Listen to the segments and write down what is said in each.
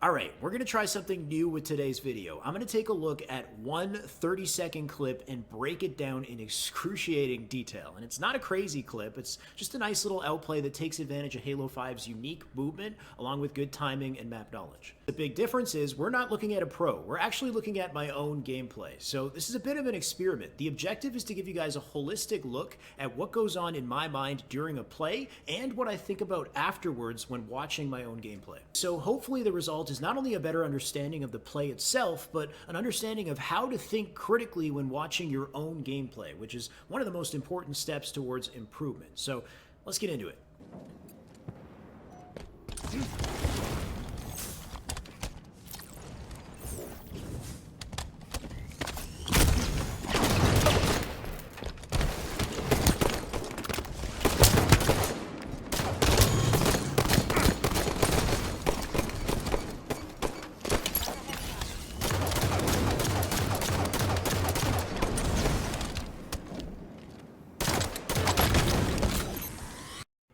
Alright, we're going to try something new with today's video. I'm going to take a look at one 30-second clip and break it down in excruciating detail. And it's not a crazy clip, it's just a nice little outplay that takes advantage of Halo 5's unique movement along with good timing and map knowledge. The big difference is we're not looking at a pro, we're actually looking at my own gameplay. So this is a bit of an experiment. The objective is to give you guys a holistic look at what goes on in my mind during a play and what I think about afterwards when watching my own gameplay. So hopefully the result is not only a better understanding of the play itself, but an understanding of how to think critically when watching your own gameplay, which is one of the most important steps towards improvement. So let's get into it.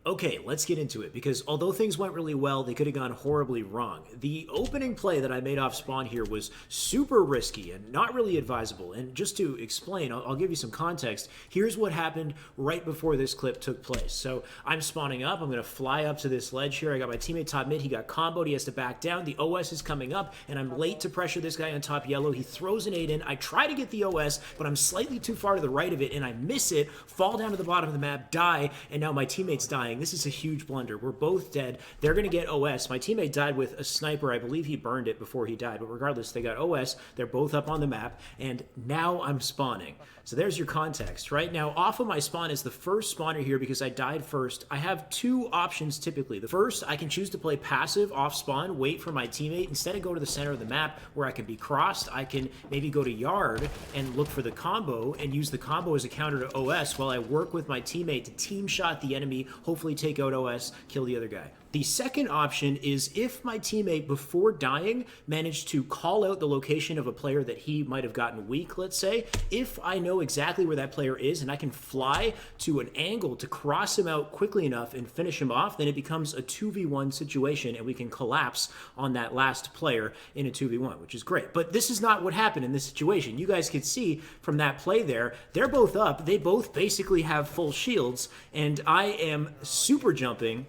Okay, let's get into it, because although things went really well, they could have gone horribly wrong. The opening play that I made off spawn here was super risky and not really advisable, and just to explain, I'll give you some context. Here's what happened right before this clip took place. So I'm spawning up, I'm going to fly up to this ledge here, I got my teammate top mid, he got comboed, he has to back down, the OS is coming up, and I'm late to pressure this guy on top yellow, he throws an 8 in, I try to get the OS, but I'm slightly too far to the right of it, and I miss it, fall down to the bottom of the map, die, and now my teammate's dying. This is a huge blunder. We're both dead. They're going to get OS. My teammate died with a sniper. I believe he burned it before he died, but regardless, they got OS. They're both up on the map, and now I'm spawning. So there's your context. Right now, off of my spawn is the first spawner here because I died first. I have two options typically. The first, I can choose to play passive off spawn, wait for my teammate. Instead of go to the center of the map where I can be crossed, I can maybe go to yard and look for the combo and use the combo as a counter to OS while I work with my teammate to team shot the enemy, hopefully take out OS, kill the other guy. The second option is if my teammate, before dying, managed to call out the location of a player that he might have gotten weak, let's say, if I know exactly where that player is and I can fly to an angle to cross him out quickly enough and finish him off, then it becomes a 2v1 situation and we can collapse on that last player in a 2v1, which is great. But this is not what happened in this situation. You guys could see from that play there, they're both up, they both basically have full shields, and I am super jumping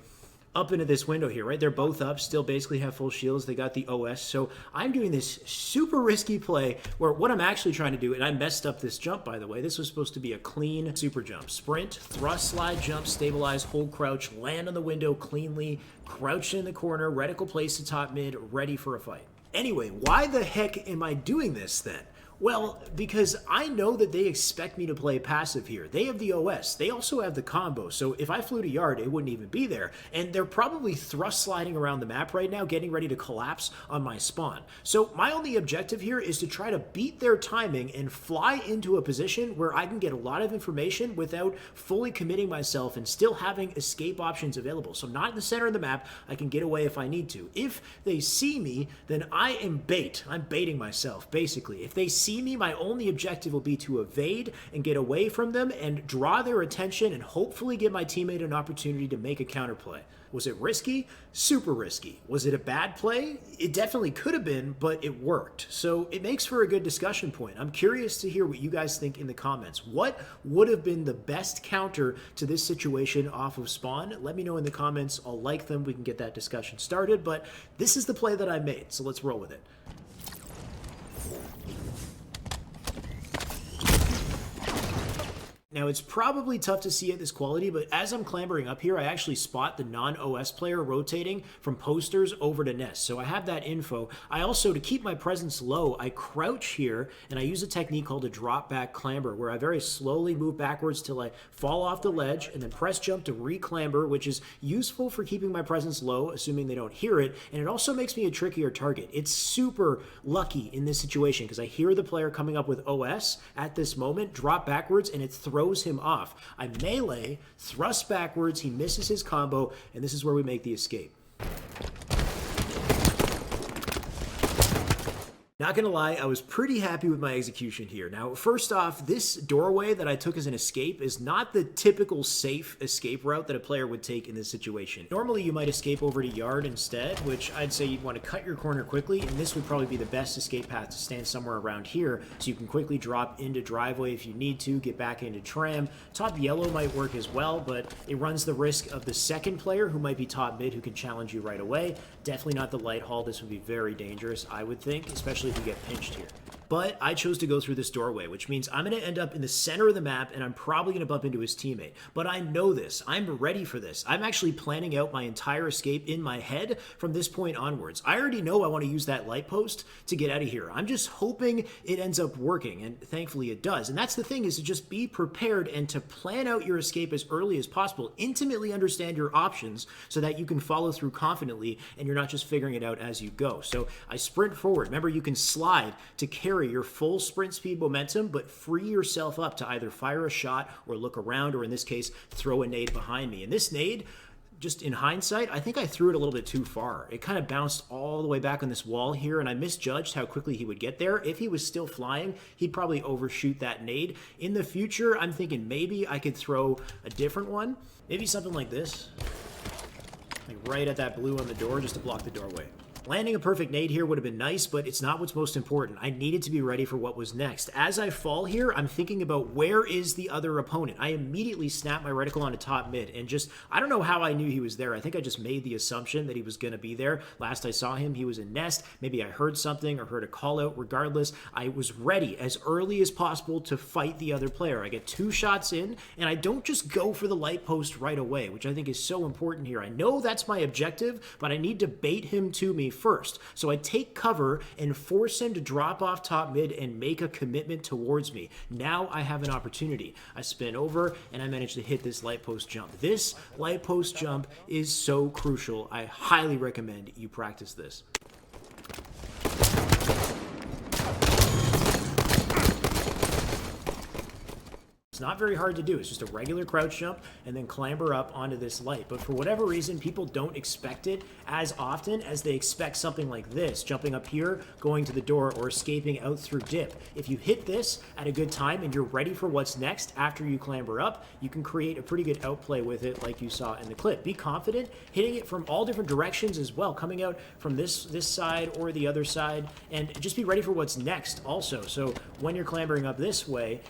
up into this window here, right? They're both up, still basically have full shields. They got the OS. So I'm doing this super risky play where what I'm actually trying to do, and I messed up this jump, by the way. This was supposed to be a clean super jump. Sprint, thrust, slide, jump, stabilize, hold, crouch, land on the window cleanly, crouch in the corner, reticle place to top mid, ready for a fight. Anyway, why the heck am I doing this then? Well, because I know that they expect me to play passive here. They have the OS. They also have the combo. So if I flew to yard, it wouldn't even be there. And they're probably thrust sliding around the map right now, getting ready to collapse on my spawn. So my only objective here is to try to beat their timing and fly into a position where I can get a lot of information without fully committing myself and still having escape options available. So not in the center of the map. I can get away if I need to. If they see me, then I am bait. I'm baiting myself, basically. If they see me, my only objective will be to evade and get away from them and draw their attention and hopefully give my teammate an opportunity to make a counterplay. Was it risky? Super risky. Was it a bad play? It definitely could have been, but it worked. So it makes for a good discussion point. I'm curious to hear what you guys think in the comments. What would have been the best counter to this situation off of spawn? Let me know in the comments. I'll like them. We can get that discussion started, but this is the play that I made, so let's roll with it. Now, it's probably tough to see at this quality, but as I'm clambering up here, I actually spot the non-OS player rotating from posters over to nest. So I have that info. I also, to keep my presence low, I crouch here, and I use a technique called a drop back clamber, where I very slowly move backwards till I fall off the ledge, and then press jump to re-clamber, which is useful for keeping my presence low, assuming they don't hear it, and it also makes me a trickier target. It's super lucky in this situation, because I hear the player coming up with OS at this moment, drop backwards, and it throws him off. I melee, thrust backwards, he misses his combo, and this is where we make the escape. Not gonna lie, I was pretty happy with my execution here. Now, first off, this doorway that I took as an escape is not the typical safe escape route that a player would take in this situation. Normally, you might escape over to yard instead, which I'd say you'd want to cut your corner quickly, and this would probably be the best escape path to stand somewhere around here, so you can quickly drop into driveway if you need to, get back into tram. Top yellow might work as well, but it runs the risk of the second player, who might be top mid, who can challenge you right away. Definitely not the light hall. This would be very dangerous, I would think, especially if you get pinched here. But I chose to go through this doorway, which means I'm going to end up in the center of the map, and I'm probably going to bump into his teammate. But I know this. I'm ready for this. I'm actually planning out my entire escape in my head from this point onwards. I already know I want to use that light post to get out of here. I'm just hoping it ends up working, and thankfully it does. And that's the thing, is to just be prepared and to plan out your escape as early as possible. Intimately understand your options so that you can follow through confidently, and you're not just figuring it out as you go. So I sprint forward. Remember, you can slide to carry your full sprint speed momentum, but free yourself up to either fire a shot or look around, or in this case, throw a nade behind me. And this nade, just in hindsight, I think I threw it a little bit too far. It kind of bounced all the way back on this wall here, and I misjudged how quickly he would get there. If he was still flying, he'd probably overshoot that nade. In the future, I'm thinking maybe I could throw a different one. Maybe something like this. Like right at that blue on the door, just to block the doorway. Landing a perfect nade here would have been nice, but it's not what's most important. I needed to be ready for what was next. As I fall here, I'm thinking about where is the other opponent. I immediately snap my reticle onto top mid, and just, I don't know how I knew he was there. I think I just made the assumption that he was going to be there. Last I saw him, he was in nest. Maybe I heard something or heard a call out. Regardless, I was ready as early as possible to fight the other player. I get 2 shots in, and I don't just go for the light post right away, which I think is so important here. I know that's my objective, but I need to bait him to me first. So I take cover and force him to drop off top mid and make a commitment towards me. Now I have an opportunity. I spin over and I manage to hit this light post jump. This light post jump is so crucial. I highly recommend you practice this. It's not very hard to do. It's just a regular crouch jump and then clamber up onto this light. But for whatever reason, people don't expect it as often as they expect something like this, jumping up here, going to the door, or escaping out through dip. If you hit this at a good time and you're ready for what's next after you clamber up, you can create a pretty good outplay with it like you saw in the clip. Be confident, hitting it from all different directions as well, coming out from this side or the other side, and just be ready for what's next also. So when you're clambering up this way,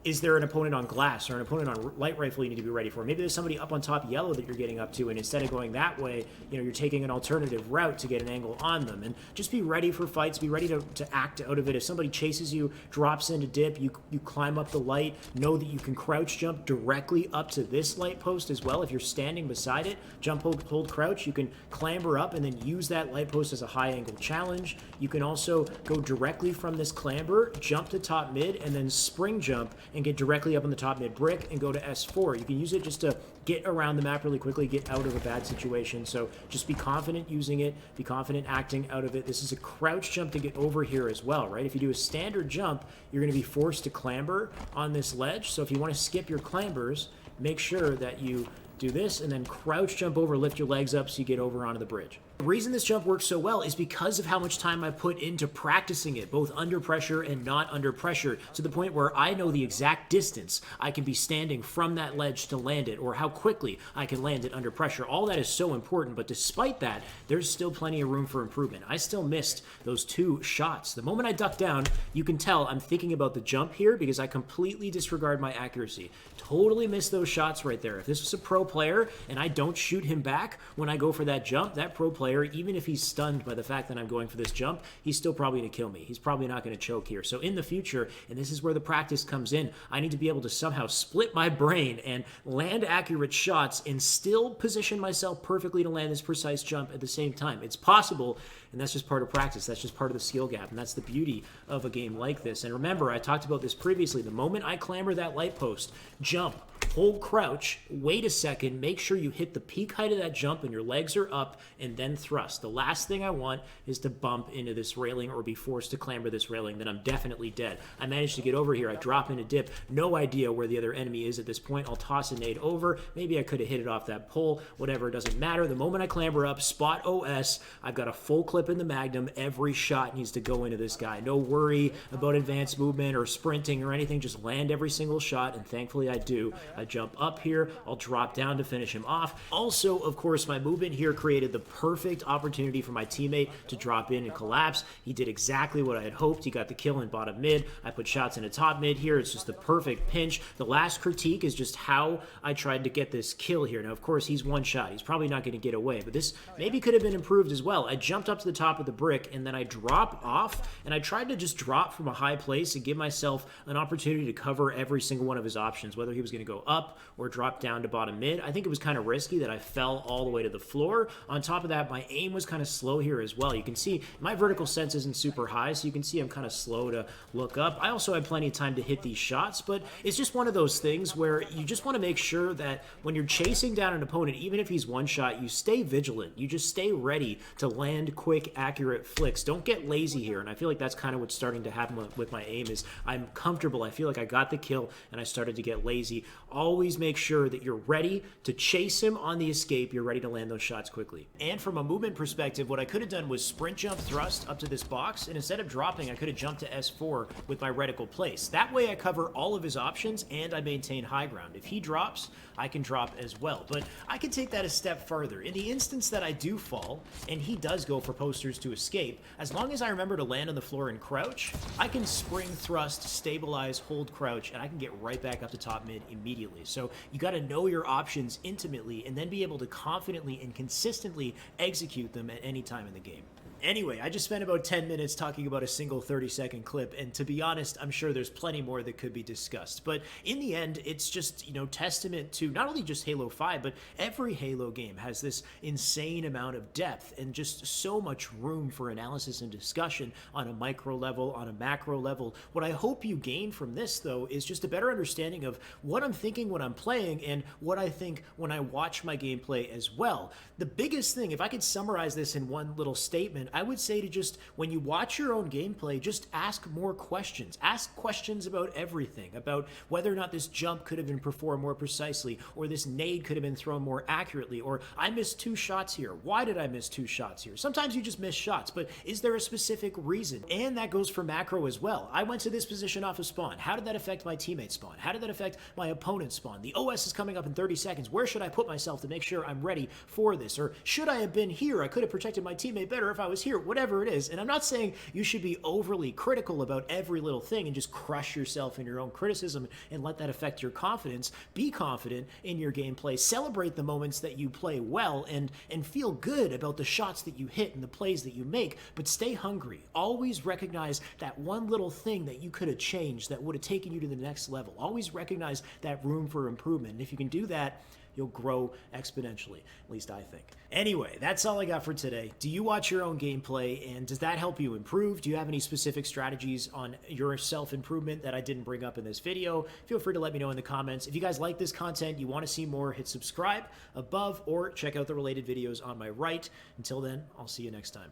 is there an opponent on glass or an opponent on light rifle you need to be ready for? Maybe there's somebody up on top yellow that you're getting up to, and instead of going that way, you're taking an alternative route to get an angle on them. And just be ready for fights. Be ready to act out of it. If somebody chases you, drops into dip, you climb up the light, know that you can crouch jump directly up to this light post as well. If you're standing beside it, jump, hold, crouch. You can clamber up and then use that light post as a high angle challenge. You can also go directly from this clamber, jump to top mid, and then spring jump and get directly up on the top mid brick and go to S4. You can use it just to get around the map really quickly, get out of a bad situation. So just be confident using it, be confident acting out of it. This is a crouch jump to get over here as well, right? If you do a standard jump, you're going to be forced to clamber on this ledge. So if you want to skip your clambers, make sure that you do this and then crouch jump over, lift your legs up so you get over onto the bridge. The reason this jump works so well is because of how much time I put into practicing it, both under pressure and not under pressure, to the point where I know the exact distance I can be standing from that ledge to land it, or how quickly I can land it under pressure. All that is so important, but despite that, there's still plenty of room for improvement. I still missed those 2 shots. The moment I duck down, you can tell I'm thinking about the jump here because I completely disregard my accuracy. Totally missed those shots right there. If this was a pro player and I don't shoot him back when I go for that jump, that pro player, even if he's stunned by the fact that I'm going for this jump, he's still probably going to kill me. He's probably not going to choke here. So in the future, and this is where the practice comes in, I need to be able to somehow split my brain and land accurate shots and still position myself perfectly to land this precise jump at the same time. It's possible, and that's just part of practice. That's just part of the skill gap, and that's the beauty of a game like this. And remember, I talked about this previously. The moment I clamber that light post, jump, hold crouch, wait a second, make sure you hit the peak height of that jump and your legs are up, and then thrust. The last thing I want is to bump into this railing or be forced to clamber this railing, then I'm definitely dead. I managed to get over here, I drop in a dip, no idea where the other enemy is at this point. I'll toss a nade over, maybe I could have hit it off that pole, whatever, it doesn't matter. The moment I clamber up, spot OS, I've got a full clip in the Magnum, every shot needs to go into this guy. No worry about advanced movement or sprinting or anything, just land every single shot, and thankfully I do. I jump up here, I'll drop down to finish him off. Also, of course, my movement here created the perfect opportunity for my teammate to drop in and collapse. He did exactly what I had hoped. He got the kill in bottom mid. I put shots into top mid here. It's just the perfect pinch. The last critique is just how I tried to get this kill here. Now, of course, he's one shot. He's probably not going to get away, but this maybe could have been improved as well. I jumped up to the top of the brick, and then I drop off, and I tried to just drop from a high place and give myself an opportunity to cover every single one of his options, whether he was going to go up or drop down to bottom mid. I think it was kind of risky that I fell all the way to the floor. On top of that, my aim was kind of slow here as well. You can see my vertical sense isn't super high, so you can see I'm kind of slow to look up. I also had plenty of time to hit these shots, but it's just one of those things where you just want to make sure that when you're chasing down an opponent, even if he's one shot, you stay vigilant. You just stay ready to land quick, accurate flicks. Don't get lazy here, and I feel like that's kind of what's starting to happen with my aim is I'm comfortable. I feel like I got the kill, and I started to get lazy. Always make sure that you're ready to chase him on the escape. You're ready to land those shots quickly. And from a movement perspective, what I could have done was sprint jump thrust up to this box, and instead of dropping, I could have jumped to S4 with my reticle place. That way I cover all of his options, and I maintain high ground. If he drops, I can drop as well. But I can take that a step further. In the instance that I do fall, and he does go for posters to escape, as long as I remember to land on the floor and crouch, I can spring thrust, stabilize, hold crouch, and I can get right back up to top mid immediately. So you got to know your options intimately and then be able to confidently and consistently execute them at any time in the game. Anyway, I just spent about 10 minutes talking about a single 30-second clip, and to be honest, I'm sure there's plenty more that could be discussed. But in the end, it's just, testament to not only just Halo 5, but every Halo game has this insane amount of depth and just so much room for analysis and discussion on a micro level, on a macro level. What I hope you gain from this, though, is just a better understanding of what I'm thinking when I'm playing and what I think when I watch my gameplay as well. The biggest thing, if I could summarize this in one little statement, I would say to just, when you watch your own gameplay, just ask more questions. Ask questions about everything, about whether or not this jump could have been performed more precisely, or this nade could have been thrown more accurately, or I missed 2 shots here. Why did I miss 2 shots here? Sometimes you just miss shots, but is there a specific reason? And that goes for macro as well. I went to this position off of spawn. How did that affect my teammate's spawn? How did that affect my opponent's spawn? The OS is coming up in 30 seconds. Where should I put myself to make sure I'm ready for this? Or should I have been here? I could have protected my teammate better if I was here. Whatever it is. And I'm not saying you should be overly critical about every little thing and just crush yourself in your own criticism and let that affect your confidence. Be confident in your gameplay. Celebrate the moments that you play well and feel good about the shots that you hit and the plays that you make, but stay hungry. Always recognize that one little thing that you could have changed that would have taken you to the next level. Always recognize that room for improvement. And if you can do that, you'll grow exponentially, at least I think. Anyway, that's all I got for today. Do you watch your own gameplay, and does that help you improve? Do you have any specific strategies on your self-improvement that I didn't bring up in this video? Feel free to let me know in the comments. If you guys like this content, you want to see more, hit subscribe above or check out the related videos on my right. Until then, I'll see you next time.